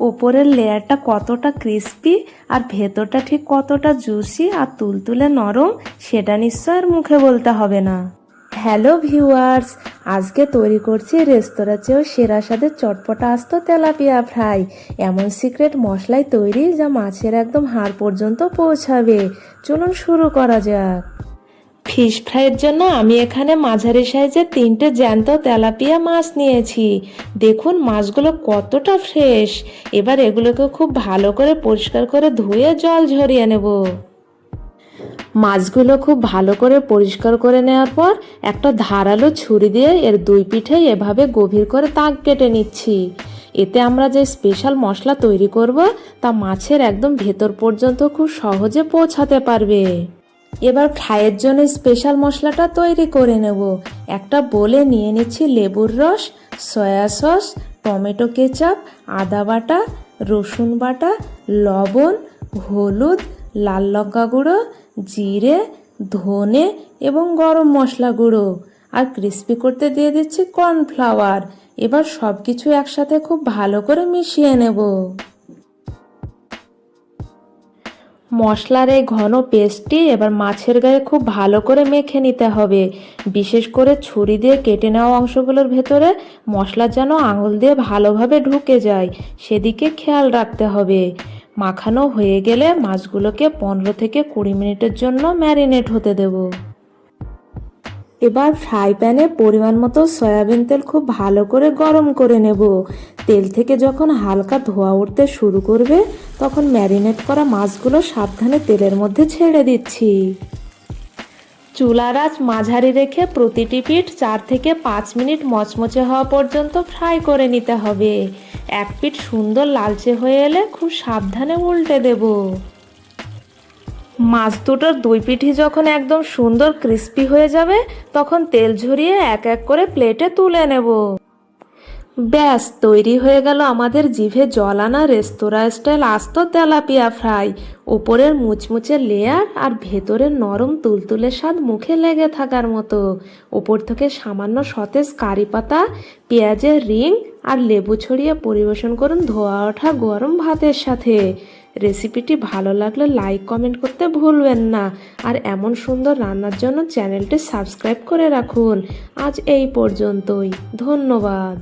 ওপরের লেয়ারটা কতটা ক্রিস্পি আর ভেতরটা ঠিক কতটা জুসি আর তুলতুলে নরম সেটা নিশ্চয় আর মুখে বলতে হবে না। হ্যালো ভিউয়ার্স, আজকে তৈরি করছি রেস্তোরাঁ চেয়েও সেরা স্বাদের চটপটা আস্ত তেলাপিয়া ফ্রাই। এমন সিক্রেট মশলায় তৈরি যা মাছের একদম হাড় পর্যন্ত পৌঁছাবে। চলুন শুরু করা যাক। ফিশ ফ্রাইয়ের জন্য আমি এখানে মাঝারি সাইজের 3টে জ্যান্ত তেলাপিয়া মাছ নিয়েছি। দেখুন মাছগুলো কতটা ফ্রেশ। এবার এগুলোকে খুব ভালো করে পরিষ্কার করে ধুয়ে জল ঝরিয়ে নেব। মাছগুলো খুব ভালো করে পরিষ্কার করে নেওয়ার পর একটা ধারালো ছুরি দিয়ে এর দুই পিঠে এভাবে গভীর করে দাগ কেটে নিচ্ছি। এতে আমরা যে স্পেশাল মশলা তৈরি করব তা মাছের একদম ভেতর পর্যন্ত খুব সহজে পৌঁছাতে পারবে। এবার ফ্রাইয়ের জন্য স্পেশাল মশলাটা তৈরি করে নেব। একটা বোলে নিয়ে নিচ্ছি লেবুর রস, সয়া সস, টমেটো কেচাপ, আদা বাটা, রসুন বাটা, লবণ, হলুদ, লাল লঙ্কা গুঁড়ো, জিরে, ধনে এবং গরম মশলা গুঁড়ো, আর ক্রিস্পি করতে দিয়ে দিচ্ছি কর্নফ্লাওয়ার। এবার সব কিছু একসাথে খুব ভালো করে মিশিয়ে নেব। মশলার এই ঘন পেস্টটি এবার মাছের গায়ে খুব ভালো করে মেখে নিতে হবে। বিশেষ করে ছুরি দিয়ে কেটে নেওয়া অংশগুলোর ভেতরে মশলা যেন আঙুল দিয়ে ভালোভাবে ঢুকে যায়, সেদিকে খেয়াল রাখতে হবে। মাখানো হয়ে গেলে মাছগুলোকে 15 থেকে 20 মিনিটের জন্য ম্যারিনেট হতে দেব। এবার ফ্রাই প্যানে পরিমাণ মতো সয়াবিন তেল খুব ভালো করে গরম করে নেব। তেল থেকে যখন হালকা ধোঁয়া উঠতে শুরু করবে তখন ম্যারিনেট করা মাছগুলো সাবধানে তেলের মধ্যে ছেড়ে দিচ্ছি। চুলার আঁচ মাঝারি রেখে প্রতিটি পিঠ 4 থেকে 5 মিনিট মচমচে হওয়া পর্যন্ত ফ্রাই করে নিতে হবে। এক পিঠ সুন্দর লালচে হয়ে এলে খুব সাবধানে উল্টে দেব। মাছ দুটোর দুই পিঠই যখন একদম সুন্দর ক্রিস্পি হয়ে যাবে তখন তেল ঝরিয়ে এক এক করে প্লেটে তুলে নেব। ব্যাস তৈরি হয়ে গেল আমাদের জিভে জল আনা রেস্তোরাঁ স্টাইল আস্ত তেলাপিয়া ফ্রাই। ওপরের মুচমুচে লেয়ার আর ভেতরের নরম তুলতুলে স্বাদ মুখে লেগে থাকার মতো। ওপর থেকে সামান্য সতেজ কারি পাতা, পেঁয়াজের রিং আর লেবু ছড়িয়ে পরিবেশন করুন ধোয়া ওঠা গরম ভাতের সাথে। রেসিপিটি ভালো লাগলে লাইক কমেন্ট করতে ভুলবেন না, আর এমন সুন্দর রান্নার জন্য চ্যানেলটি সাবস্ক্রাইব করে রাখুন। আজ এই পর্যন্তই, ধন্যবাদ।